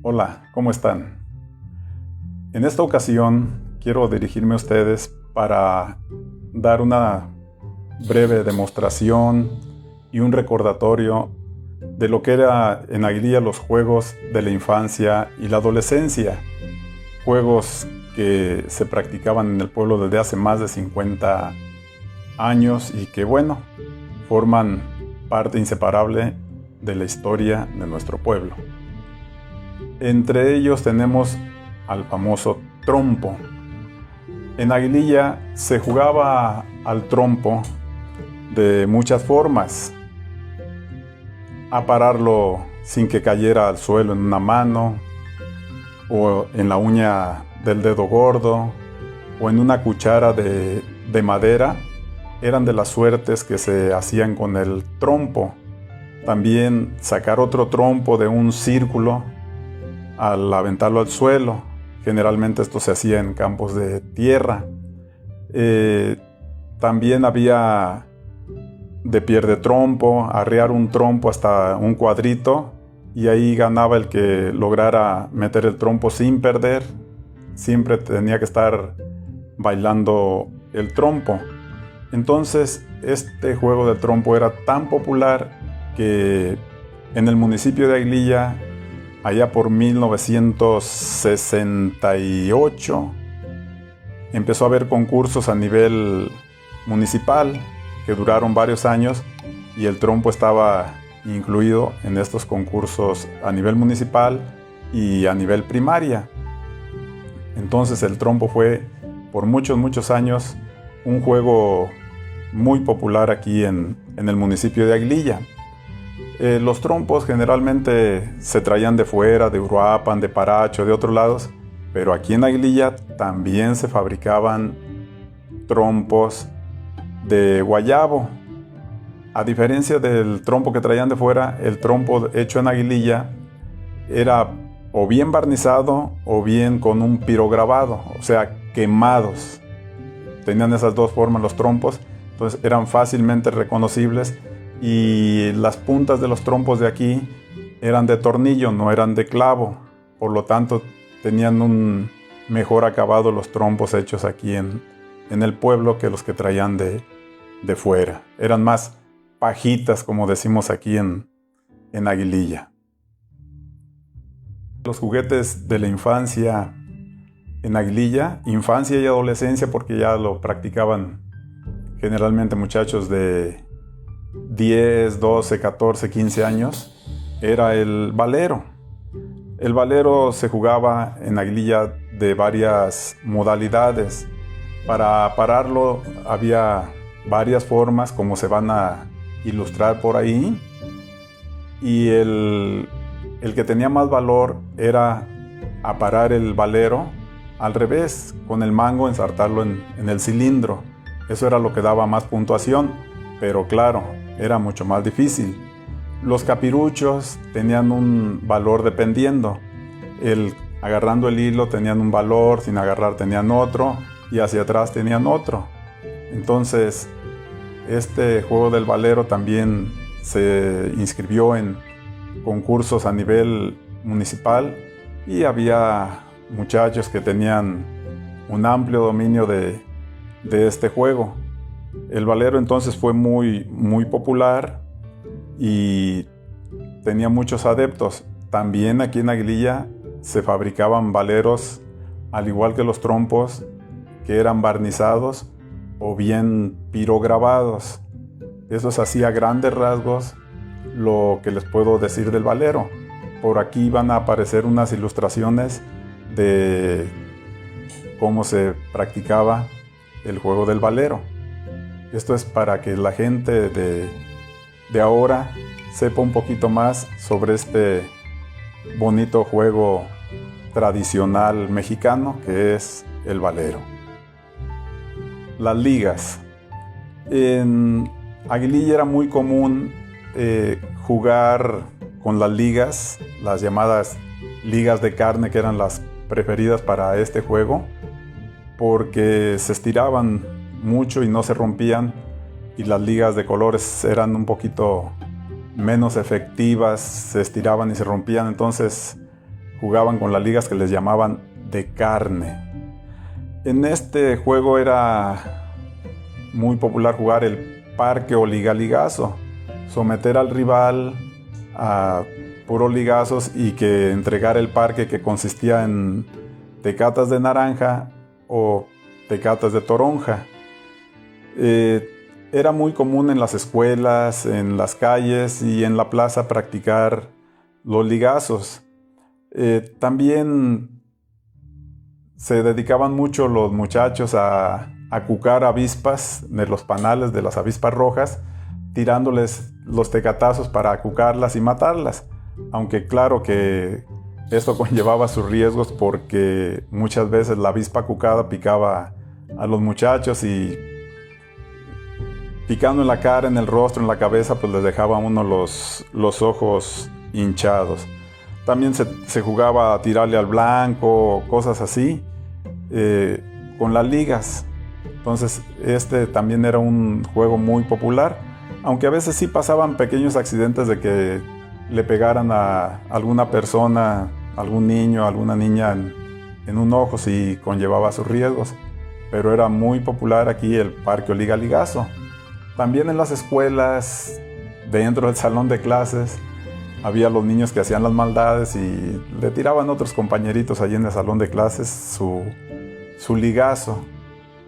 Hola, ¿cómo están? En esta ocasión quiero dirigirme a ustedes para dar una breve demostración y un recordatorio de lo que era en Aguililla los juegos de la infancia y la adolescencia. Juegos que se practicaban en el pueblo desde hace más de 50 años y que, forman parte inseparable de la historia de nuestro pueblo. Entre ellos tenemos al famoso trompo. En Aguililla se jugaba al trompo de muchas formas. A pararlo sin que cayera al suelo en una mano, o en la uña del dedo gordo, o en una cuchara de madera. Eran de las suertes que se hacían con el trompo. También sacar otro trompo de un círculo al aventarlo al suelo. Generalmente esto se hacía en campos de tierra. También había de pierde trompo, arriar un trompo hasta un cuadrito, y ahí ganaba el que lograra meter el trompo sin perder. Siempre tenía que estar bailando el trompo. Entonces, este juego del trompo era tan popular que en el municipio de Aguililla, allá por 1968, empezó a haber concursos a nivel municipal que duraron varios años, y el trompo estaba incluido en estos concursos a nivel municipal y a nivel primaria. Entonces el trompo fue por muchos años un juego muy popular aquí en el municipio de Aguililla. Los trompos generalmente se traían de fuera, de Uruapan, de Paracho, de otros lados, pero aquí en Aguililla también se fabricaban trompos de guayabo. A diferencia del trompo que traían de fuera, el trompo hecho en Aguililla era o bien barnizado o bien con un pirograbado, o sea, quemados. Tenían esas dos formas los trompos, entonces eran fácilmente reconocibles, y las puntas de los trompos de aquí eran de tornillo, no eran de clavo. Por lo tanto, tenían un mejor acabado los trompos hechos aquí en el pueblo que los que traían de fuera. Eran más pajitas, como decimos aquí en Aguililla. Los juguetes de la infancia en Aguililla, infancia y adolescencia, porque ya lo practicaban generalmente muchachos de 10, 12, 14, 15 años, era el valero. El valero se jugaba en Aguililla de varias modalidades. Para pararlo había varias formas, como se van a ilustrar por ahí, y el que tenía más valor era aparar el valero al revés, con el mango ensartarlo en el cilindro. Eso era lo que daba más puntuación, pero claro, era mucho más difícil. Los capiruchos tenían un valor dependiendo. Agarrando el hilo tenían un valor, sin agarrar tenían otro, y hacia atrás tenían otro. Entonces, este juego del valero también se inscribió en concursos a nivel municipal, y había muchachos que tenían un amplio dominio de este juego. El valero entonces fue muy popular y tenía muchos adeptos. También aquí en Aguililla se fabricaban valeros, al igual que los trompos, que eran barnizados o bien pirograbados. Eso es así a grandes rasgos lo que les puedo decir del valero. Por aquí van a aparecer unas ilustraciones de cómo se practicaba el juego del valero. Esto es para que la gente de ahora sepa un poquito más sobre este bonito juego tradicional mexicano que es el valero. Las ligas. En Aguililla era muy común jugar con las ligas, las llamadas ligas de carne, que eran las preferidas para este juego, porque se estiraban mucho y no se rompían, y las ligas de colores eran un poquito menos efectivas, se estiraban y se rompían. Entonces jugaban con las ligas que les llamaban de carne. En este juego era muy popular jugar el parque o liga-ligazo, someter al rival a puros ligazos y que entregar el parque, que consistía en tecatas de naranja o tecatas de toronja. Era muy común en las escuelas, en las calles y en la plaza practicar los ligazos. También se dedicaban mucho los muchachos a cucar avispas de los panales de las avispas rojas, tirándoles los tecatazos para acucarlas y matarlas. Aunque claro que esto conllevaba sus riesgos, porque muchas veces la avispa acucada picaba a los muchachos y picando en la cara, en el rostro, en la cabeza, pues les dejaba a uno los ojos hinchados. También se jugaba a tirarle al blanco, cosas así, con las ligas. Entonces este también era un juego muy popular, aunque a veces sí pasaban pequeños accidentes de que le pegaran a alguna persona, algún niño, alguna niña en un ojo, sí conllevaba sus riesgos. Pero era muy popular aquí el parque o liga-ligazo. También en las escuelas, dentro del salón de clases, había los niños que hacían las maldades y le tiraban a otros compañeritos allí en el salón de clases su ligazo.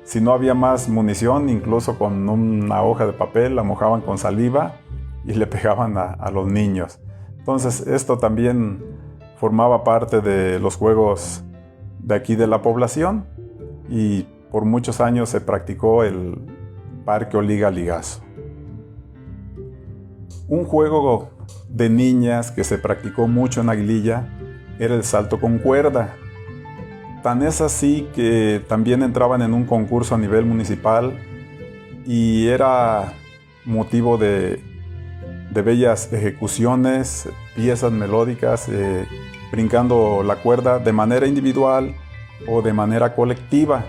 Si no había más munición, incluso con una hoja de papel la mojaban con saliva y le pegaban a los niños. Entonces esto también formaba parte de los juegos de aquí de la población y por muchos años se practicó el parque o liga-ligazo. Un juego de niñas que se practicó mucho en Aguililla era el salto con cuerda. Tan es así que también entraban en un concurso a nivel municipal y era motivo de bellas ejecuciones, piezas melódicas, brincando la cuerda de manera individual o de manera colectiva.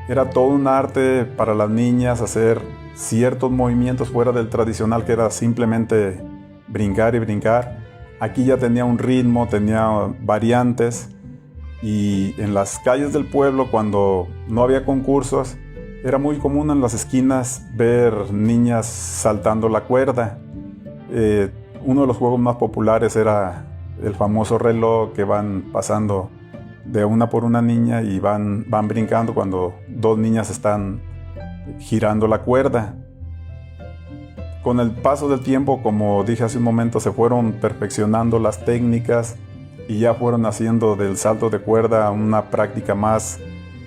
Era todo un arte para las niñas hacer ciertos movimientos fuera del tradicional, que era simplemente brincar y brincar. Aquí ya tenía un ritmo, tenía variantes, y en las calles del pueblo, cuando no había concursos, era muy común en las esquinas ver niñas saltando la cuerda. Uno de los juegos más populares era el famoso reloj, que van pasando de una por una niña y van brincando cuando dos niñas están girando la cuerda. Con el paso del tiempo, como dije hace un momento, se fueron perfeccionando las técnicas y ya fueron haciendo del salto de cuerda una práctica más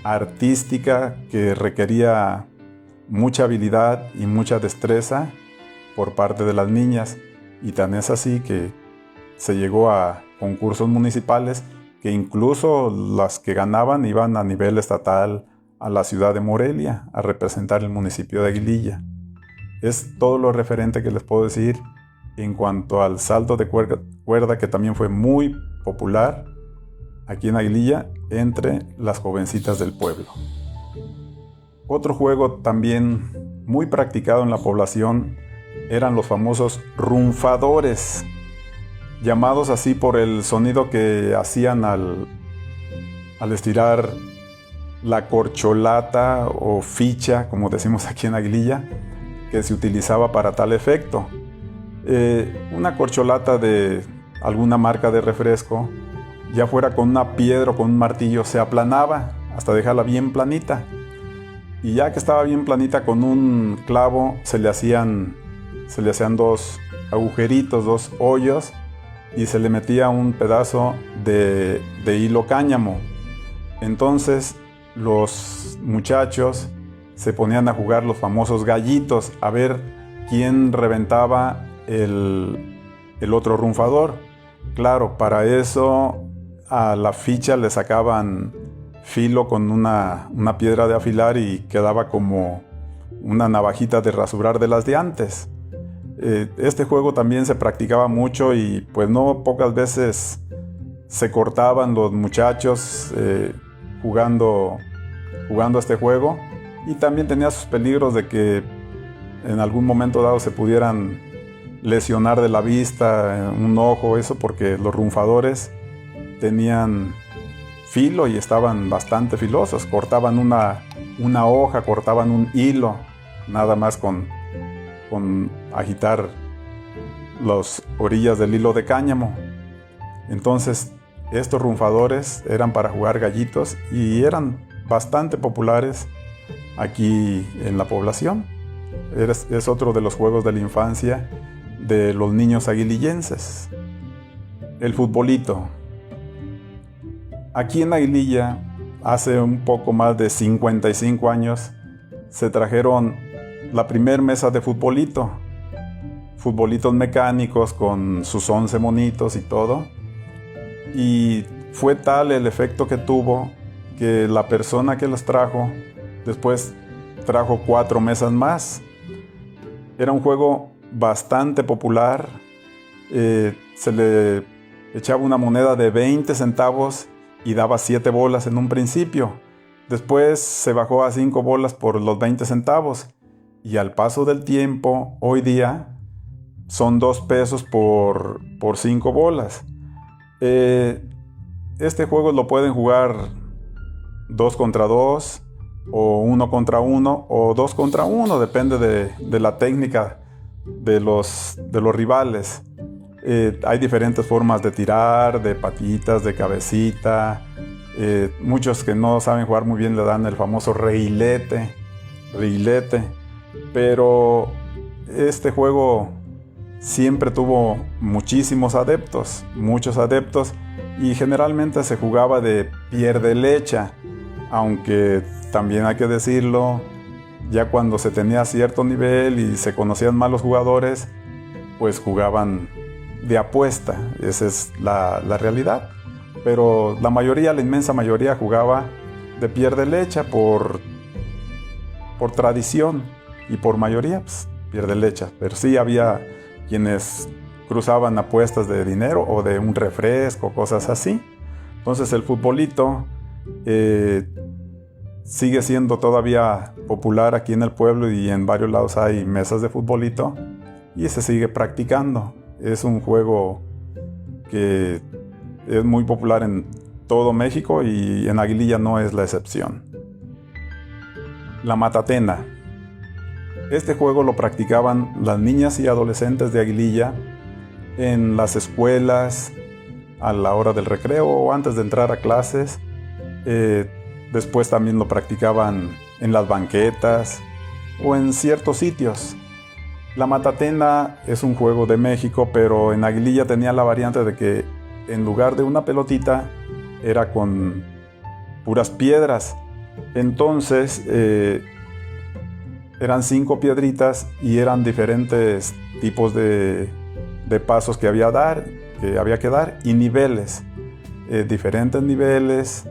artística que requería mucha habilidad y mucha destreza por parte de las niñas. Y tan es así que se llegó a concursos municipales que incluso las que ganaban iban a nivel estatal a la ciudad de Morelia a representar el municipio de Aguililla. Es todo lo referente que les puedo decir en cuanto al salto de cuerda, que también fue muy popular aquí en Aguililla entre las jovencitas del pueblo. Otro juego también muy practicado en la población eran los famosos runfadores, llamados así por el sonido que hacían al estirar la corcholata o ficha, como decimos aquí en Aguililla, que se utilizaba para tal efecto. Una corcholata de alguna marca de refresco, ya fuera con una piedra o con un martillo, se aplanaba hasta dejarla bien planita. Y ya que estaba bien planita, con un clavo se le hacían dos agujeritos, dos hoyos, y se le metía un pedazo de hilo cáñamo. Entonces los muchachos se ponían a jugar los famosos gallitos, a ver quién reventaba el otro runfador. Claro, para eso a la ficha le sacaban filo con una piedra de afilar y quedaba como una navajita de rasurar de las de antes. Este juego también se practicaba mucho y pues no pocas veces se cortaban los muchachos jugando este juego, y también tenía sus peligros de que en algún momento dado se pudieran lesionar de la vista, un ojo, eso, porque los runfadores tenían filo y estaban bastante filosos. Cortaban una hoja, cortaban un hilo, nada más con agitar las orillas del hilo de cáñamo. Entonces, estos runfadores eran para jugar gallitos y eran bastante populares aquí en la población. Es otro de los juegos de la infancia de los niños aguilillenses. El futbolito. Aquí en Aguililla, hace un poco más de 55 años, se trajeron la primer mesa de futbolitos mecánicos con sus 11 monitos y todo. Y fue tal el efecto que tuvo que la persona que los trajo, después trajo 4 mesas más. Era un juego bastante popular. Se le echaba una moneda de 20 centavos y daba 7 bolas en un principio. Después se bajó a 5 bolas por los 20 centavos. Y al paso del tiempo, hoy día, son 2 pesos por 5 bolas. Este juego lo pueden jugar 2 contra 2, o 1 contra 1, o 2 contra 1, depende de la técnica de los rivales. Hay diferentes formas de tirar, de patitas, de cabecita. Muchos que no saben jugar muy bien le dan el famoso reilete. Pero este juego siempre tuvo muchos adeptos, y generalmente se jugaba de pierde-lecha, aunque también hay que decirlo, ya cuando se tenía cierto nivel y se conocían más los jugadores, pues jugaban de apuesta. Esa es la realidad. Pero la inmensa mayoría jugaba de pierde-lecha por tradición, y por mayoría pues, pierde-lecha. Pero sí había quienes cruzaban apuestas de dinero o de un refresco, cosas así. Entonces el futbolito sigue siendo todavía popular aquí en el pueblo, y en varios lados hay mesas de futbolito y se sigue practicando. Es un juego que es muy popular en todo México, y en Aguililla no es la excepción. La matatena. Este juego lo practicaban las niñas y adolescentes de Aguililla en las escuelas, a la hora del recreo o antes de entrar a clases. Después también lo practicaban en las banquetas o en ciertos sitios. La matatena es un juego de México, pero en Aguililla tenía la variante de que en lugar de una pelotita era con puras piedras. Entonces eran 5 piedritas y eran diferentes tipos de pasos que había que dar, y niveles, diferentes niveles,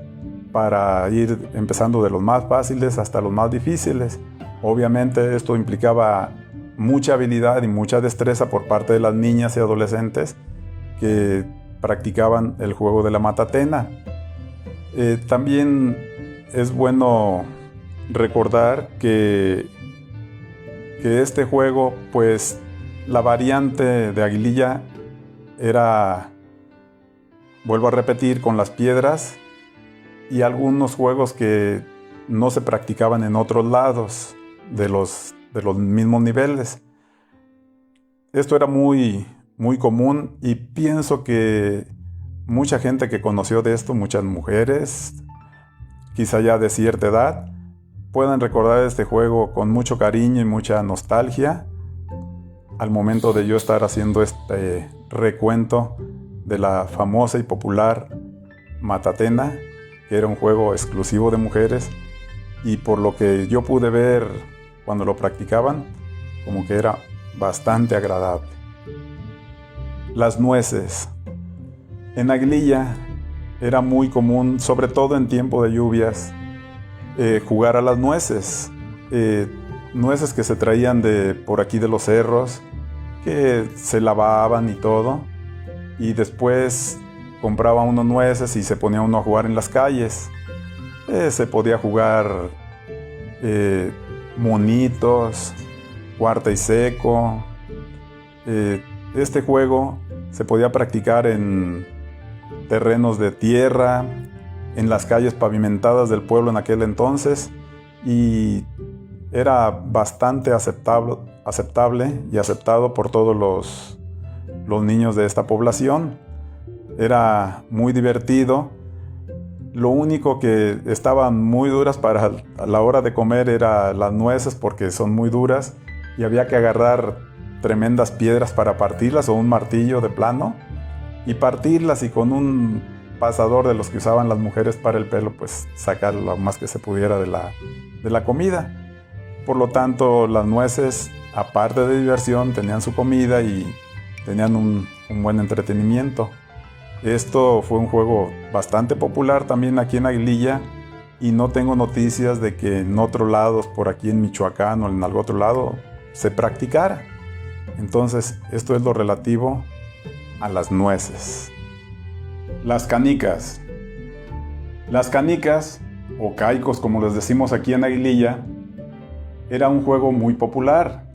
para ir empezando de los más fáciles hasta los más difíciles. Obviamente esto implicaba mucha habilidad y mucha destreza por parte de las niñas y adolescentes que practicaban el juego de la matatena. También es bueno recordar que este juego, pues la variante de Aguililla era, vuelvo a repetir, con las piedras y algunos juegos que no se practicaban en otros lados de los mismos niveles. Esto era muy común, y pienso que mucha gente que conoció de esto, muchas mujeres, quizá ya de cierta edad, puedan recordar este juego con mucho cariño y mucha nostalgia al momento de yo estar haciendo este recuento de la famosa y popular matatena, que era un juego exclusivo de mujeres, y por lo que yo pude ver cuando lo practicaban, como que era bastante agradable. Las nueces. En Aguililla era muy común, sobre todo en tiempo de lluvias, jugar a las nueces. Nueces que se traían de por aquí de los cerros, que se lavaban y todo, y después compraba uno nueces y se ponía uno a jugar en las calles. Se podía jugar monitos, cuarta y seco. Este juego se podía practicar en terrenos de tierra, en las calles pavimentadas del pueblo en aquel entonces, y era bastante aceptable y aceptado por todos los niños de esta población. Era muy divertido. Lo único que estaban muy duras para a la hora de comer era las nueces, porque son muy duras y había que agarrar tremendas piedras para partirlas, o un martillo de plano y partirlas, y con un pasador de los que usaban las mujeres para el pelo, pues sacar lo más que se pudiera de la comida. Por lo tanto, las nueces, aparte de diversión, tenían su comida y tenían un buen entretenimiento. Esto fue un juego bastante popular también aquí en Aguililla, y no tengo noticias de que en otros lados, por aquí en Michoacán o en algún otro lado, se practicara. Entonces, esto es lo relativo a las nueces. Las canicas. Las canicas, o caicos como les decimos aquí en Aguililla, era un juego muy popular.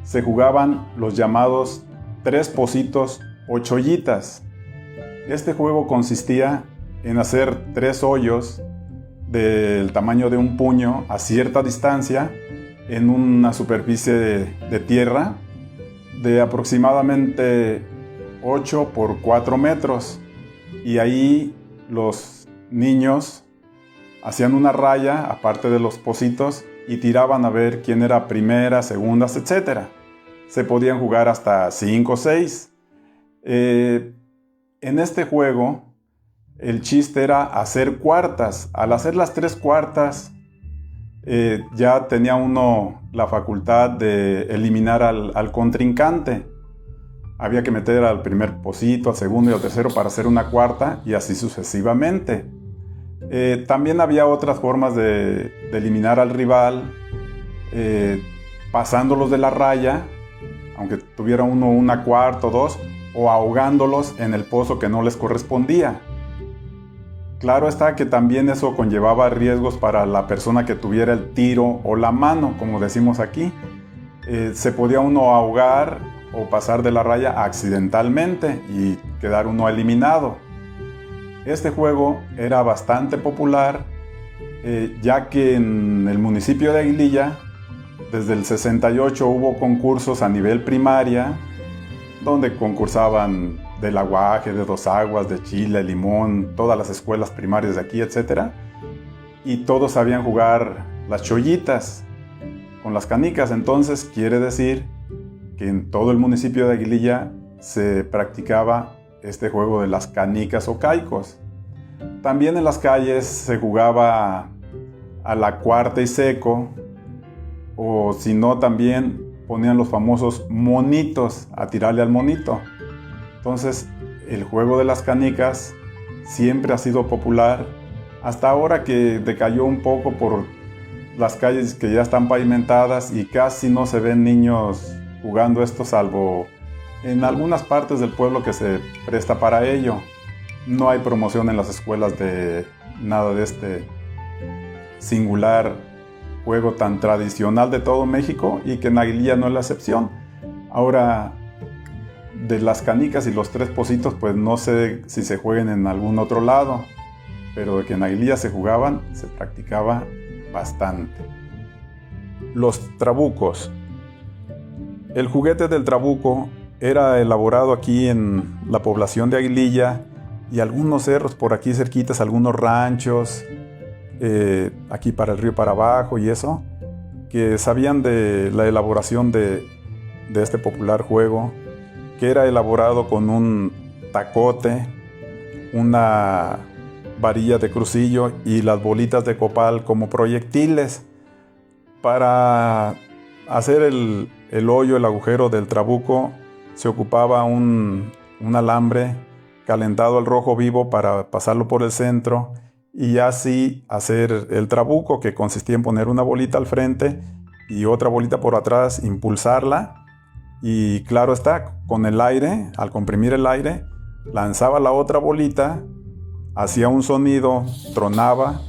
Se jugaban los llamados 3 pocitos o chollitas. Este juego consistía en hacer 3 hoyos del tamaño de un puño a cierta distancia en una superficie de tierra de aproximadamente 8 por 4 metros. Y ahí los niños hacían una raya aparte de los pocitos y tiraban a ver quién era primeras, segundas, etc. Se podían jugar hasta 5 o 6. En este juego el chiste era hacer cuartas. Al hacer las 3 cuartas, ya tenía uno la facultad de eliminar al contrincante. Había que meter al primer pocito, al segundo y al tercero para hacer una cuarta, y así sucesivamente. También había otras formas de eliminar al rival, pasándolos de la raya, aunque tuviera uno una cuarta o 2, o ahogándolos en el pozo que no les correspondía. Claro está que también eso conllevaba riesgos para la persona que tuviera el tiro o la mano, como decimos aquí. Se podía uno ahogar o pasar de la raya accidentalmente y quedar uno eliminado. Este juego era bastante popular, ya que en el municipio de Aguililla, desde el 68 hubo concursos a nivel primaria, donde concursaban del Aguaje, de Dos Aguas, de Chile, Limón, todas las escuelas primarias de aquí, etc. Y todos sabían jugar las chollitas con las canicas. Entonces quiere decir que en todo el municipio de Aguililla se practicaba este juego de las canicas o caicos. También en las calles se jugaba a la cuarta y seco, o si no, también ponían los famosos monitos a tirarle al monito. Entonces, el juego de las canicas siempre ha sido popular, hasta ahora que decayó un poco por las calles que ya están pavimentadas y casi no se ven niños jugando esto, salvo en algunas partes del pueblo que se presta para ello. No hay promoción en las escuelas de nada de este singular juego tan tradicional de todo México, y que en Aguililla no es la excepción. Ahora, de las canicas y los 3 pocitos, pues no sé si se jueguen en algún otro lado, pero de que en Aguililla se jugaban, se practicaba bastante. Los trabucos. El juguete del trabuco era elaborado aquí en la población de Aguililla y algunos cerros por aquí cerquitas, algunos ranchos, aquí para el río para abajo y eso, que sabían de la elaboración de este popular juego, que era elaborado con un tacote, una varilla de crucillo y las bolitas de copal como proyectiles. Para hacer el hoyo, el agujero del trabuco, se ocupaba un alambre calentado al rojo vivo para pasarlo por el centro y así hacer el trabuco, que consistía en poner una bolita al frente y otra bolita por atrás, impulsarla, y claro está, con el aire, al comprimir el aire, lanzaba la otra bolita, hacía un sonido, tronaba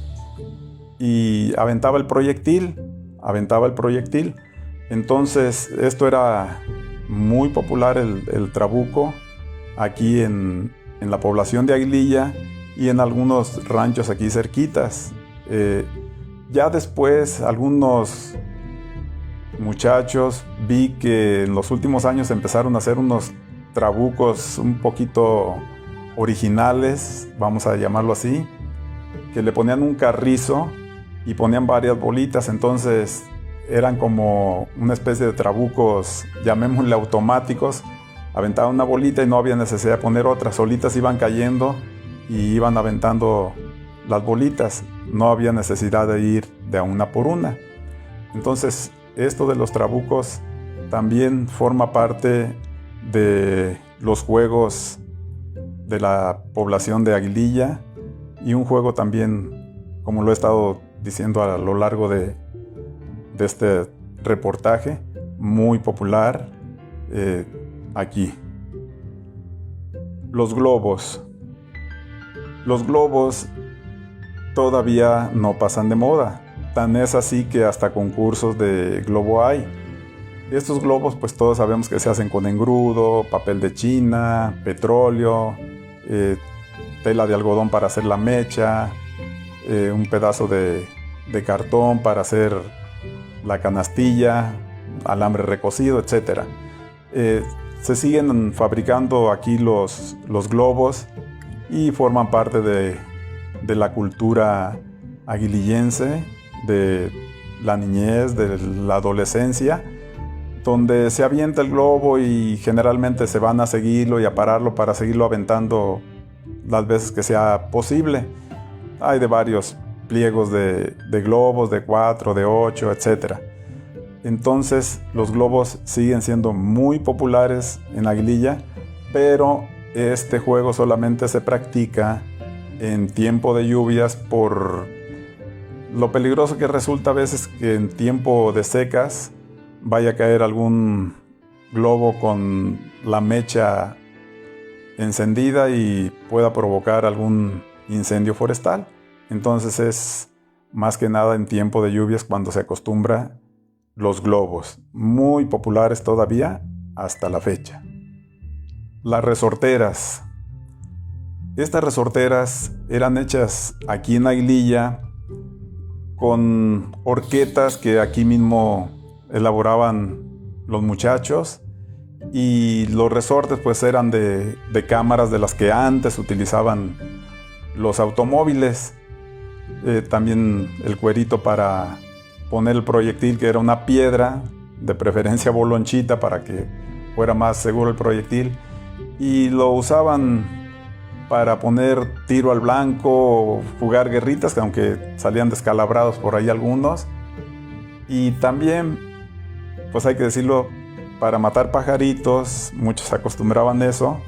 y aventaba el proyectil. Entonces esto era muy popular, el trabuco, aquí en en la población de Aguililla y en algunos ranchos aquí cerquitas. Ya después algunos muchachos vi que en los últimos años empezaron a hacer unos trabucos un poquito originales, vamos a llamarlo así, que le ponían un carrizo y ponían varias bolitas, entonces eran como una especie de trabucos, llamémosle automáticos. Aventaban una bolita y no había necesidad de poner otra, solitas iban cayendo y iban aventando las bolitas, no había necesidad de ir de a una por una. Entonces esto de los trabucos también forma parte de los juegos de la población de Aguililla y un juego también, como lo he estado diciendo a lo largo de este reportaje, muy popular aquí. Los globos. Los globos todavía no pasan de moda. Tan es así que hasta concursos de globo hay. Estos globos pues todos sabemos que se hacen con engrudo, papel de China, petróleo, tela de algodón para hacer la mecha, un pedazo de cartón para hacer la canastilla, alambre recocido, etc. Se siguen fabricando aquí los globos y forman parte de la cultura aguilillense, de la niñez, de la adolescencia, donde se avienta el globo y generalmente se van a seguirlo y a pararlo para seguirlo aventando las veces que sea posible. Hay de varios pliegos de globos, de 4, de 8, etc. Entonces los globos siguen siendo muy populares en Aguililla, pero este juego solamente se practica en tiempo de lluvias por lo peligroso que resulta a veces que en tiempo de secas vaya a caer algún globo con la mecha encendida y pueda provocar algún incendio forestal. Entonces es más que nada en tiempo de lluvias cuando se acostumbra los globos, muy populares todavía hasta la fecha. Las resorteras. Estas resorteras eran hechas aquí en Aguililla con horquetas que aquí mismo elaboraban los muchachos, y los resortes pues eran de cámaras de las que antes utilizaban los automóviles. También el cuerito para poner el proyectil, que era una piedra, de preferencia bolonchita para que fuera más seguro el proyectil, y lo usaban para poner tiro al blanco o jugar guerritas, que aunque salían descalabrados por ahí algunos. Y también, pues hay que decirlo, para matar pajaritos, muchos acostumbraban eso,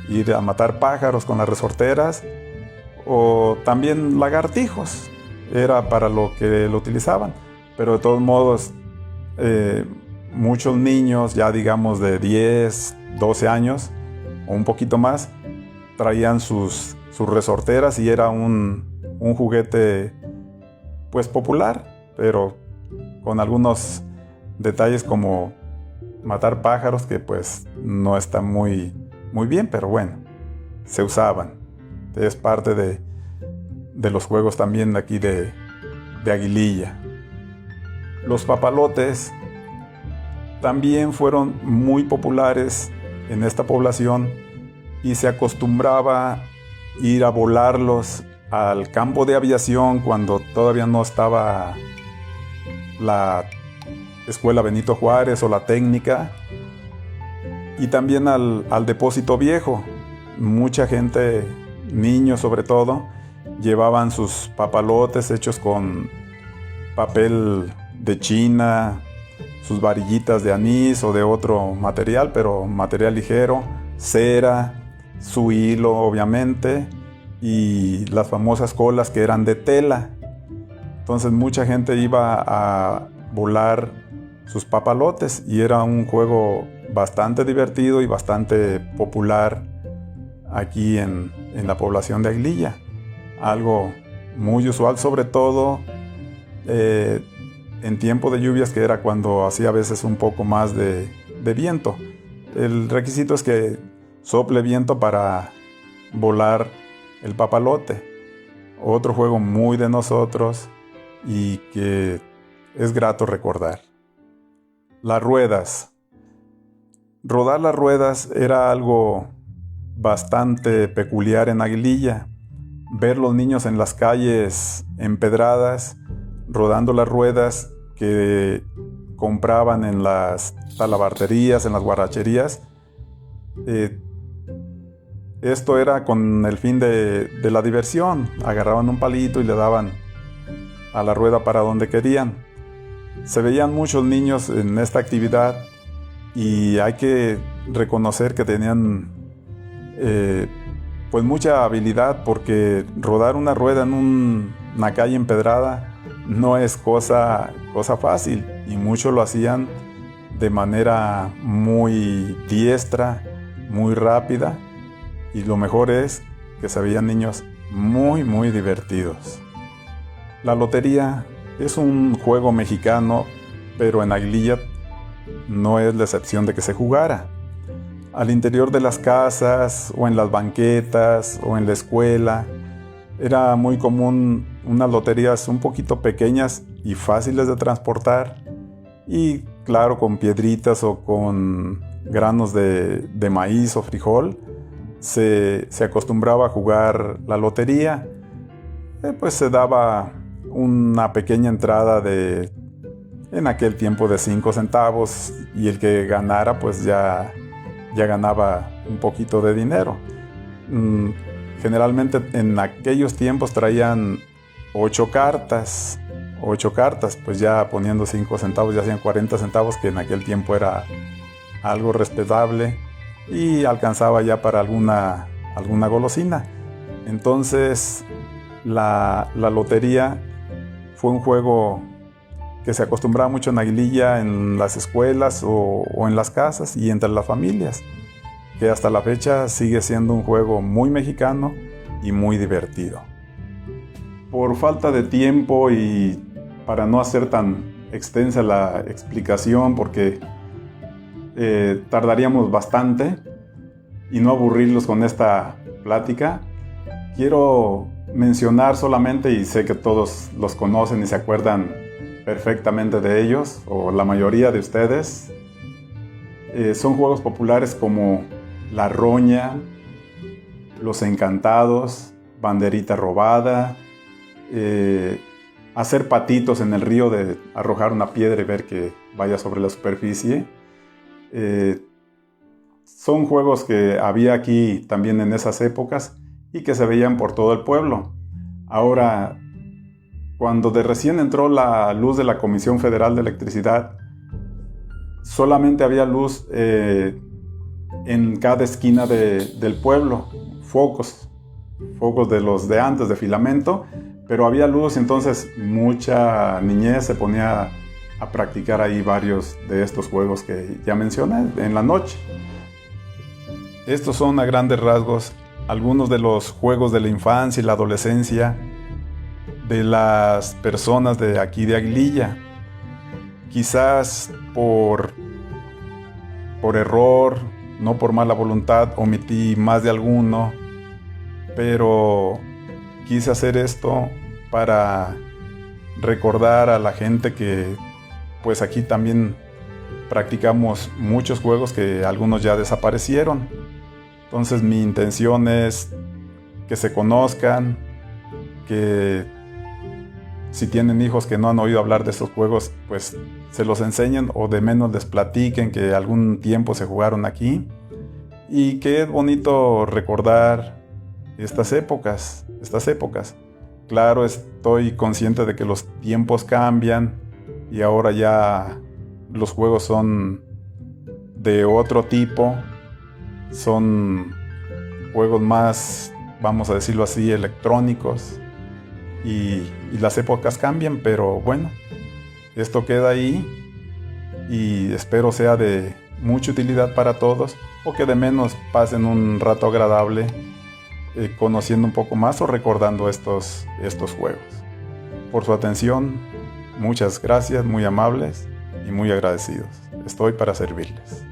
ir a matar pájaros con las resorteras, o también lagartijos, era para lo que lo utilizaban. Pero de todos modos, muchos niños, ya digamos de 10, 12 años o un poquito más, traían sus resorteras y era un juguete pues popular, pero con algunos detalles como matar pájaros que pues no está muy bien, pero bueno, se usaban. Es parte de los juegos también de aquí de Aguililla. Los papalotes también fueron muy populares en esta población y se acostumbraba ir a volarlos al campo de aviación cuando todavía no estaba la Escuela Benito Juárez o la técnica, y también al depósito viejo. Mucha gente, niños sobre todo, llevaban sus papalotes hechos con papel de China, sus varillitas de anís o de otro material, pero material ligero, cera, su hilo obviamente, y las famosas colas que eran de tela. Entonces mucha gente iba a volar sus papalotes y era un juego bastante divertido y bastante popular aquí en la población de Aguililla. Algo muy usual, sobre todo en tiempo de lluvias, que era cuando hacía a veces un poco más de viento. El requisito es que sople viento para volar el papalote. Otro juego muy de nosotros y que es grato recordar. Las ruedas. Rodar las ruedas era algo bastante peculiar en Aguililla. Ver los niños en las calles empedradas, rodando las ruedas que compraban en las talabarterías, en las guaracherías. Esto era con el fin de la diversión. Agarraban un palito y le daban a la rueda para donde querían. Se veían muchos niños en esta actividad y hay que reconocer que tenían pues mucha habilidad, porque rodar una rueda en una calle empedrada no es cosa fácil, y muchos lo hacían de manera muy diestra, muy rápida, y lo mejor es que se veían niños muy divertidos. La lotería es un juego mexicano, pero en Aguililla no es la excepción de que se jugara. Al interior de las casas, o en las banquetas, o en la escuela, era muy común unas loterías un poquito pequeñas y fáciles de transportar, y claro, con piedritas o con granos de maíz o frijol se acostumbraba a jugar la lotería. Pues se daba una pequeña entrada en aquel tiempo de 5 centavos, y el que ganara pues ya ganaba un poquito de dinero. Generalmente en aquellos tiempos traían 8 cartas, pues ya poniendo 5 centavos ya hacían 40 centavos, que en aquel tiempo era algo respetable y alcanzaba ya para alguna golosina. Entonces la lotería fue un juego que se acostumbraba mucho en Aguililla, en las escuelas o en las casas y entre las familias, que hasta la fecha sigue siendo un juego muy mexicano y muy divertido. Por falta de tiempo y para no hacer tan extensa la explicación, porque tardaríamos bastante, y no aburrirlos con esta plática, quiero mencionar solamente, y sé que todos los conocen y se acuerdan perfectamente de ellos, o la mayoría de ustedes. Son juegos populares como la roña, los encantados, banderita robada, hacer patitos en el río, de arrojar una piedra y ver que vaya sobre la superficie. Son juegos que había aquí también en esas épocas y que se veían por todo el pueblo. Ahora, cuando de recién entró la luz de la Comisión Federal de Electricidad, solamente había luz en cada esquina del pueblo, focos de los de antes, de filamento, pero había luz, entonces mucha niñez se ponía a practicar ahí varios de estos juegos que ya mencioné en la noche. Estos son a grandes rasgos algunos de los juegos de la infancia y la adolescencia de las personas de aquí de Aguililla. Quizás por error, no por mala voluntad, omití más de alguno, pero quise hacer esto para recordar a la gente que pues aquí también practicamos muchos juegos que algunos ya desaparecieron. Entonces mi intención es que se conozcan, que si tienen hijos que no han oído hablar de estos juegos, pues se los enseñen, o de menos les platiquen que algún tiempo se jugaron aquí, y que es bonito recordar estas épocas. Claro, estoy consciente de que los tiempos cambian y ahora ya los juegos son de otro tipo, son juegos más, vamos a decirlo así, electrónicos, y las épocas cambian, pero bueno, esto queda ahí y espero sea de mucha utilidad para todos, o que de menos pasen un rato agradable conociendo un poco más o recordando estos juegos. Por su atención, muchas gracias, muy amables y muy agradecidos. Estoy para servirles.